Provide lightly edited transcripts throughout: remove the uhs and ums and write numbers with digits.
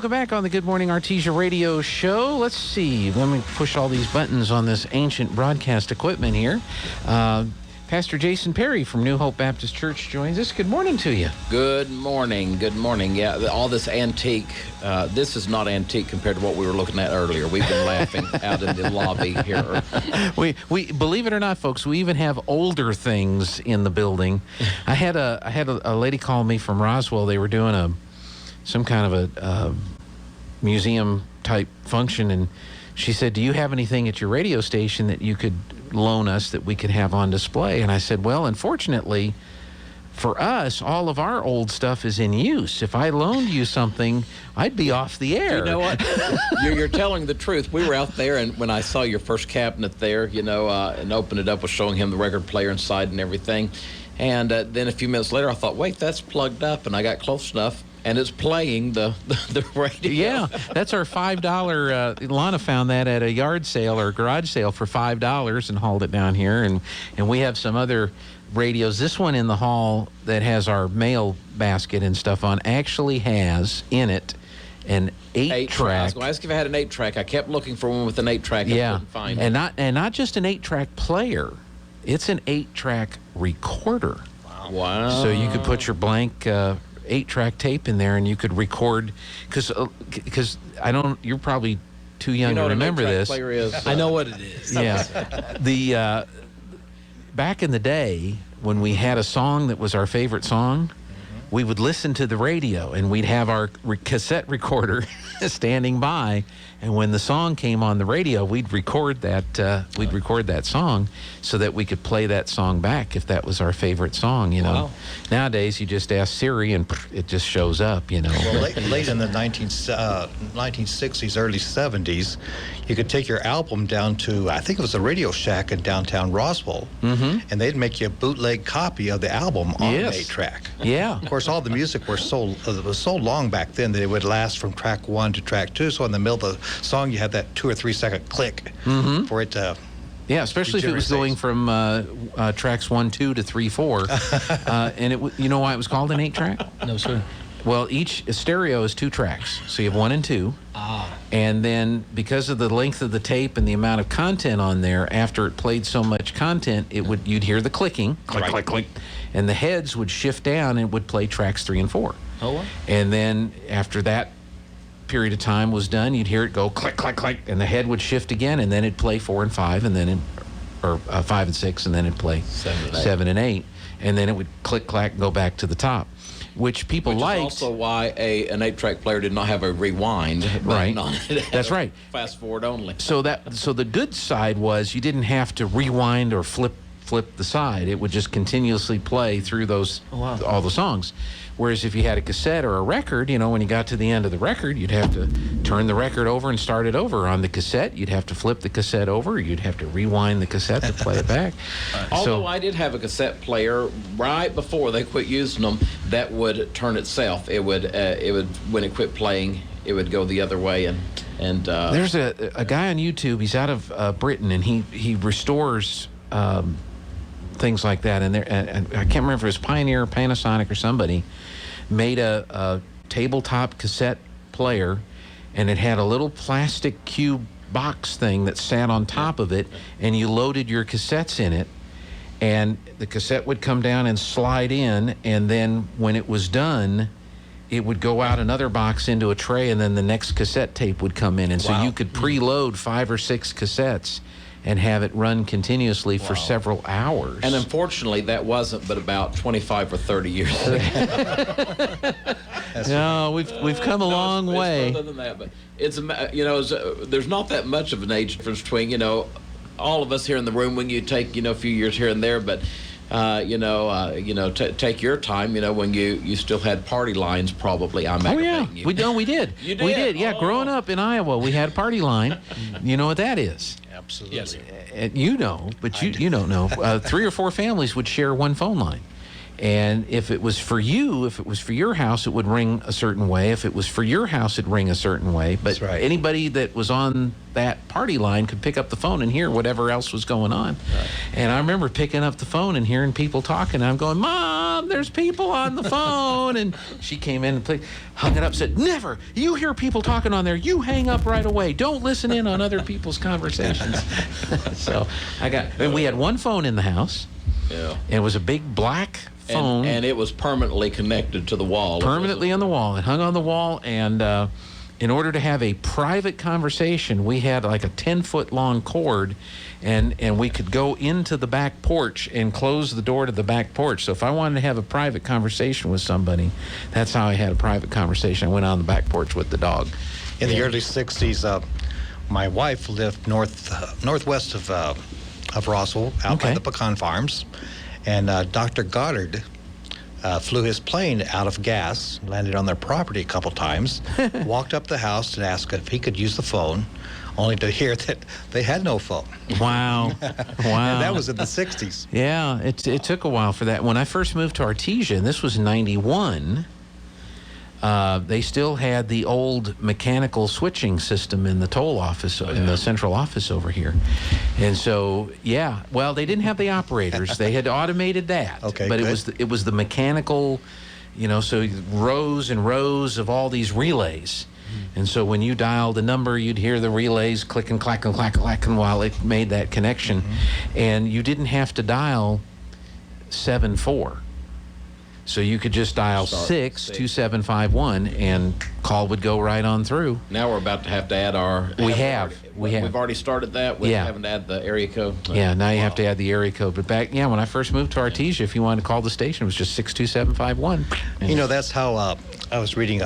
welcome back on the Good Morning Artesia radio show. Let's see. Let me push all these buttons on this ancient broadcast equipment here. Pastor Jason Perry from New Hope Baptist Church joins us. Good morning to you. Good morning. Good morning. Yeah, all this antique, this is not antique compared to what we were looking at earlier. We've been laughing out in the lobby here. We believe it or not, folks, we even have older things in the building. I had a lady call me from Roswell. They were doing some kind of a museum type function, and she said, "Do you have anything at your radio station that you could loan us that we could have on display?" And I said, "Well, unfortunately for us, all of our old stuff is in use. If I loaned you something, I'd be off the air." You know what? You're telling the truth. We were out there, and when I saw your first cabinet there, and opened it up, was showing him the record player inside and everything. And then a few minutes later, I thought, wait, that's plugged up. And I got close enough, and it's playing the radio. Yeah, that's our $5. Lana found that at a yard sale or garage sale for $5 and hauled it down here. And we have some other radios. This one in the hall that has our mail basket and stuff on actually has in it an 8-track. I was going to ask if I had an 8-track. I kept looking for one with an 8-track. Yeah, I couldn't find it. And not just an 8-track player. It's an 8-track recorder. Wow. So you could put your blank 8-track tape in there and you could record, because you're probably too young to remember this. Player is, I know what it is. Yeah. Back in the day when we had a song that was our favorite song, we would listen to the radio and we'd have our cassette recorder standing by, and when the song came on the radio, we'd record that song so that we could play that song back if that was our favorite song. Wow. Nowadays you just ask Siri and it just shows up. Well, late in the 1960s, early 70s, you could take your album down to, I think it was a Radio Shack in downtown Roswell, and they'd make you a bootleg copy of the album on an 8-track. Yeah. Of course, all the music was so long back then that it would last from track 1 to track 2. So in the middle of the song, you had that 2 or 3 second click for it to. Yeah, especially if it was going from tracks 1, 2 to 3, 4. And you know why it was called an 8-track? No, sir. Well, each stereo is 2 tracks, so you have 1 and 2. And then because of the length of the tape and the amount of content on there, after it played so much content, you'd hear the clicking, click, click, click, and the heads would shift down and would play tracks 3 and 4. Oh, wow. And then after that period of time was done, you'd hear it go click, click, click, and the head would shift again, and then it'd play 4 and 5, and then 5 and 6, and then it'd play 7 and 8, and then it would click, clack, and go back to the top. Which people liked. Which is also why an 8-track player did not have a rewind button on it. That's right. Fast forward only. So the good side was you didn't have to rewind or flip the side. It would just continuously play through all the songs. Whereas if you had a cassette or a record, when you got to the end of the record, you'd have to turn the record over and start it over. On the cassette, you'd have to flip the cassette over. You'd have to rewind the cassette to play it back. Although I did have a cassette player right before they quit using them that would turn itself. It would when it quit playing, it would go the other way. And there's a guy on YouTube. He's out of Britain, and he restores things like that. And I can't remember if it was Pioneer or Panasonic or somebody made a tabletop cassette player, and it had a little plastic cube box thing that sat on top of it, and you loaded your cassettes in it, and the cassette would come down and slide in, and then when it was done, it would go out another box into a tray, and then the next cassette tape would come in. And so you could preload 5 or 6 cassettes and have it run continuously for several hours. And unfortunately, that wasn't but about 25 or 30 years ago. No, we've come a long way. It's further than that, but there's not that much of an age difference between all of us here in the room. When you take a few years here and there, but take your time. When you still had party lines, probably. I'm aggravating you. We did. You did? We did. Yeah, growing up in Iowa, we had a party line. You know what that is? Absolutely. Yes, sir. But you don't know. 3 or 4 families would share one phone line. And if it was for you, if it was for your house, it would ring a certain way. If it was for your house, it'd ring a certain way. But That's right. Anybody that was on that party line could pick up the phone and hear whatever else was going on. Right. And I remember picking up the phone and hearing people talking. And I'm going, Mom, Mom, there's people on the phone. And she came in and hung it up, said, never. You hear people talking on there, you hang up right away. Don't listen in on other people's conversations. So and we had one phone in the house. Yeah. And it was a big black phone. And it was permanently connected to the wall. Permanently on the wall. It hung on the wall, and in order to have a private conversation, we had like a 10-foot long cord, and we could go into the back porch and close the door to the back porch. So if I wanted to have a private conversation with somebody, that's how I had a private conversation. I went on the back porch with the dog. In the early 60s, my wife lived northwest of Roswell, out by the pecan farms, and Dr. Goddard flew his plane out of gas, landed on their property a couple times, walked up the house and asked if he could use the phone, only to hear that they had no phone. Wow. Wow. And that was in the 60s. Yeah, it took a while for that. When I first moved to Artesia, and this was 91, they still had the old mechanical switching system in the toll office, in the central office over here. And so, well, they didn't have the operators. They had automated that. Okay, but good. it was the mechanical, so rows and rows of all these relays. And so when you dialed a number, you'd hear the relays clicking, clacking, clacking, clacking while it made that connection. And you didn't have to dial 74. So you could just dial 62751 and call would go right on through. Now we're about to have to add our... We have. We've already started that. We haven't added the area code. Yeah, now you have to add the area code. But back, when I first moved to Artesia, if you wanted to call the station, it was just 62751. That's how I was reading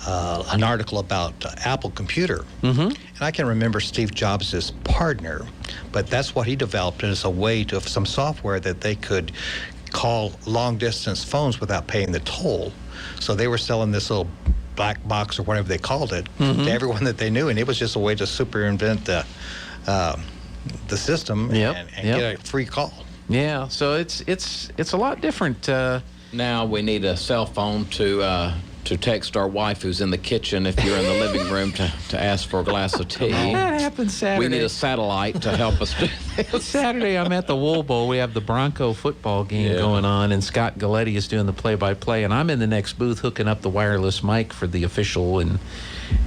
an article about Apple Computer. And I can remember Steve Jobs' partner, but that's what he developed as a way to some software that they could call long-distance phones without paying the toll. So they were selling this little black box or whatever they called it to everyone that they knew, and it was just a way to super invent the system and get a free call. Yeah, so it's a lot different. Now we need a cell phone to text our wife who's in the kitchen if you're in the living room to ask for a glass of tea. That happens Saturday. We need a satellite to help us do this. Saturday, I'm at the Wool Bowl. We have the Bronco football game going on, and Scott Galletti is doing the play-by-play, and I'm in the next booth hooking up the wireless mic for the official and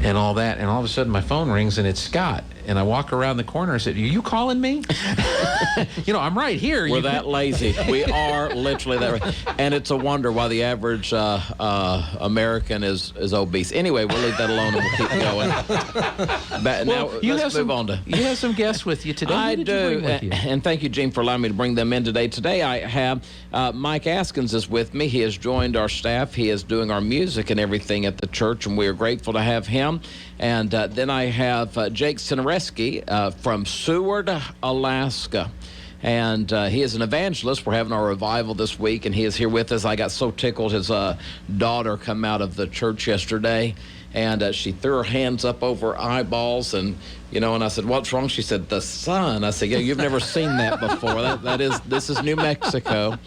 all that, and all of a sudden my phone rings, and it's Scott. And I walk around the corner and said, are you calling me? I'm right here. We're that lazy. We are literally that way. And it's a wonder why the average American is obese. Anyway, we'll leave that alone and we'll keep going. Now, let's move on to... You have some guests with you today. I do. And thank you, Gene, for allowing me to bring them in today. Today I have Mike Askins is with me. He has joined our staff. He is doing our music and everything at the church, and we are grateful to have him. And then I have Jake Cinereski from Seward, Alaska. And he is an evangelist. We're having our revival this week, and he is here with us. I got so tickled. His daughter come out of the church yesterday, and she threw her hands up over her eyeballs, and and I said, what's wrong? She said, the sun. I said, you've never seen that before. This is New Mexico.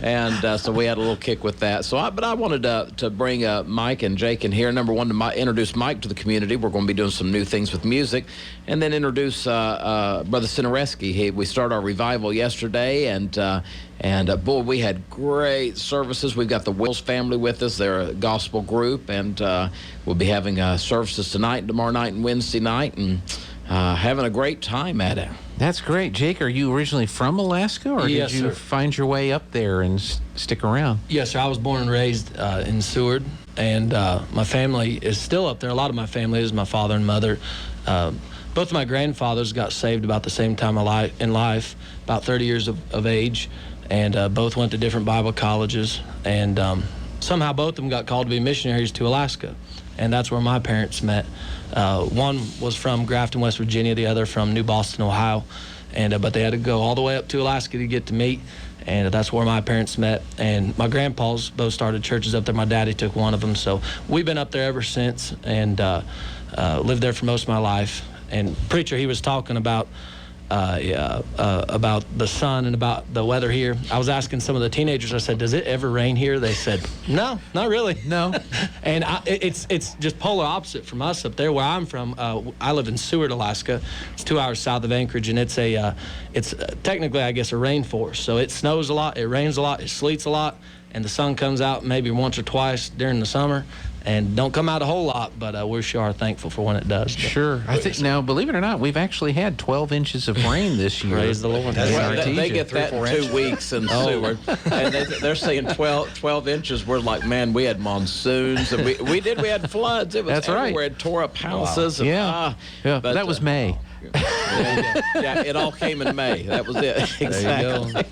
And so we had a little kick with that. But I wanted to bring Mike and Jake in here. Number one, to introduce Mike to the community. We're going to be doing some new things with music. And then introduce Brother Cinereski. We started our revival yesterday, and boy, we had great services. We've got the Wills family with us. They're a gospel group, and we'll be having services tonight and tomorrow night and Wednesday night, and having a great time at it. That's great. Jake, are you originally from Alaska, or Yes, did you sir. find your way up there and stick around? Yes, sir. I was born and raised in Seward, and my family is still up there. A lot of my family is my father and mother. Both of my grandfathers got saved about the same time in life, about 30 years of age, and both went to different Bible colleges, and somehow both of them got called to be missionaries to Alaska, and that's where my parents met. One was from Grafton, West Virginia, the other from New Boston, Ohio, but they had to go all the way up to Alaska to get to meet, and that's where my parents met. And my grandpas both started churches up there. My daddy took one of them, so we've been up there ever since, and lived there for most of my life. And preacher, he was talking about about the sun and about the weather here. I was asking some of the teenagers, I said, does it ever rain here? They said, no, not really. No. And it's just polar opposite from us up there where I'm from. I live in Seward, Alaska. It's 2 hours south of Anchorage, and it's technically, I guess, a rainforest. So it snows a lot, it rains a lot, it sleets a lot, and the sun comes out maybe once or twice during the summer. And don't come out a whole lot, but we sure are thankful for when it does. Sure. I think now, believe it or not, we've actually had 12 inches of rain this year. Praise the Lord. Well, they get that in 2 weeks in Seward, and they're saying 12 inches. We're like, man, we had monsoons, and we had floods. It was That's right. everywhere. It tore up houses. Wow. And, Yeah, but, that was May. Yeah, it all came in May. That was it. Exactly.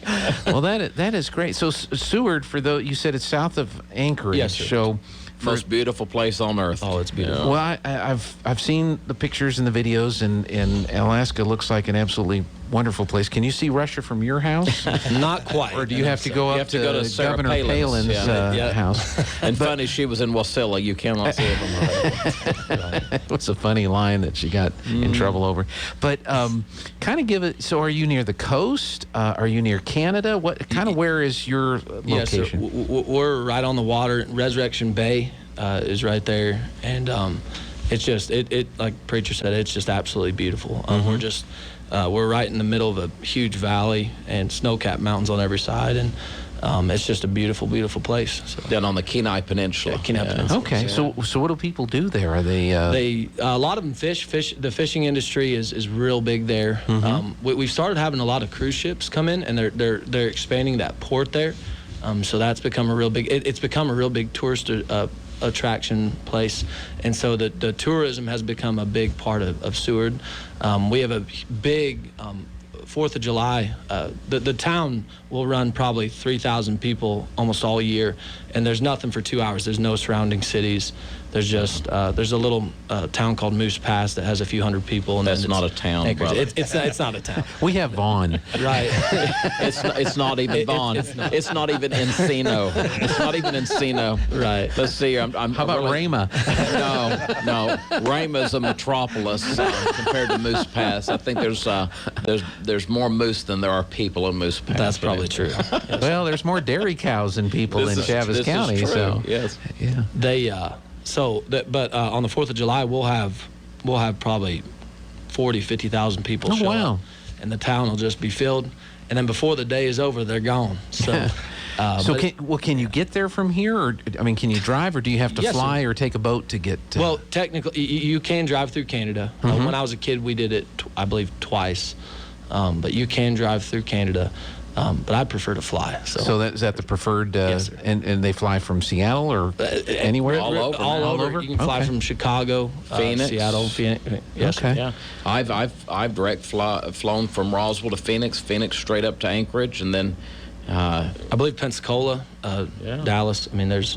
Well, that is great. So Seward, for those, you said it's south of Anchorage. Yes, sir. So Most beautiful place on earth. Oh, it's beautiful. well, I've seen the pictures and the videos, and Alaska looks like an absolutely wonderful place. Can you see Russia from your house? Not quite. Or do you have to go up to Sarah Governor Palin's house? And funny, she was in Wasilla. You cannot see it from her. It was a funny line that she got in trouble over. But kind of give it. So, are you near the coast? Are you near Canada? What kind of where is your location? Yes, sir. We're right on the water. Resurrection Bay is right there, and it's just it like Preacher said, it's just absolutely beautiful. We're right in the middle of a huge valley and snow-capped mountains on every side, and it's just a beautiful, beautiful place. So. Down on the Kenai Peninsula. Yeah, Kenai Peninsula. Okay, Yeah. so what do people do there? Are they? A lot of them fish. The fishing industry is real big there. We've started having a lot of cruise ships come in, and they're expanding that port there. So that's become a real big. It's become a real big tourist attraction place, and so the tourism has become a big part of Seward. We have a big 4th of July. The town will run probably 3,000 people almost all year, and there's nothing for 2 hours. There's no surrounding cities. There's just there's a little town called Moose Pass that has a few hundred people. And That's not a town, brother. It's not a town. We have Vaughn. Right. It's not even Vaughn. It's not even Encino. It's not even Encino. Right. Let's see. How about Rama? No. Rama's a metropolis compared to Moose Pass. I think there's more moose than there are people in Moose Pass. That's probably true. Well, there's more dairy cows than people in Chaves County. Is true. So Yes. yeah. They but on the 4th of July we'll have probably 50,000 people Oh, show wow. up, and the town will just be filled, and then before the day is over they're gone. So So but can you get there from here, or can you drive, or do you have to Yes, fly sir. or take a boat to get? To... Well, technically you can drive through Canada. When I was a kid we did it I believe twice, but you can drive through Canada. But I prefer to fly. So is that the preferred? Yes, sir. And they fly from Seattle or anywhere? all over. All over. You can fly Okay. from Chicago, Phoenix. Seattle, Phoenix. Yes, Okay. Yeah, I've direct flown from Roswell to Phoenix straight up to Anchorage, and then I believe Pensacola, Dallas.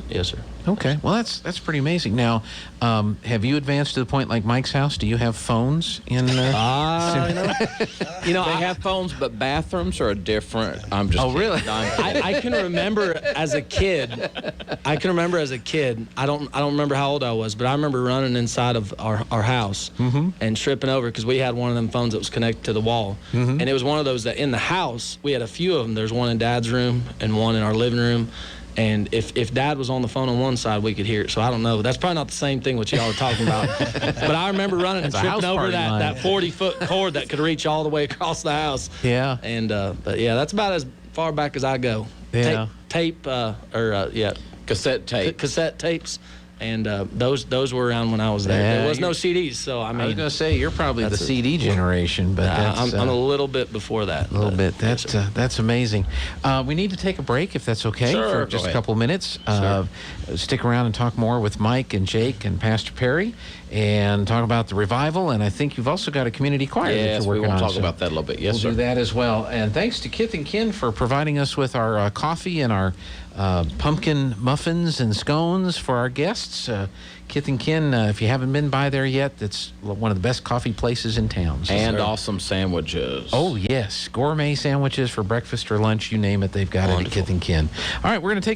Yes, sir. Okay. Well, that's pretty amazing. Now, have you advanced to the point like Mike's house? Do you have phones in? they have phones, but bathrooms are different. I'm just. Oh, kidding. really? No, I'm kidding. I can remember as a kid. I don't remember how old I was, but I remember running inside of our house and tripping over because we had one of them phones that was connected to the wall, and it was one of those that in the house we had a few of them. There's one in Dad's room and one in our living room. And if Dad was on the phone on one side, we could hear it. So I don't know. That's probably not the same thing what y'all are talking about. But I remember running and It's a house tripping over party line. that 40-foot cord that could reach all the way across the house. Yeah. And but yeah, that's about as far back as I go. Yeah. Cassette tape. Cassette tapes, and those were around when I was there. Yeah, There was no CDs, so I I was mean, going to say you're probably the that's it. CD generation, but that's I'm a little bit before that. a little bit. Yes, sir. That's amazing. We need to take a break if that's okay Sure, for go just a ahead. couple of minutes. Stick around and talk more with Mike and Jake and Pastor Perry, and talk about the revival. And I think you've also got a community choir that Yes, you're we working want on. to talk about that a little bit. Yes, We'll sir. do that as well. And thanks to Kith and Kin for providing us with our coffee and our pumpkin muffins and scones for our guests. Kith and Kin, if you haven't been by there yet, it's one of the best coffee places in town. So- And awesome sandwiches. Oh, yes. Gourmet sandwiches for breakfast or lunch, you name it, they've got it at Wonderful. Kith and Kin. All right, we're going to take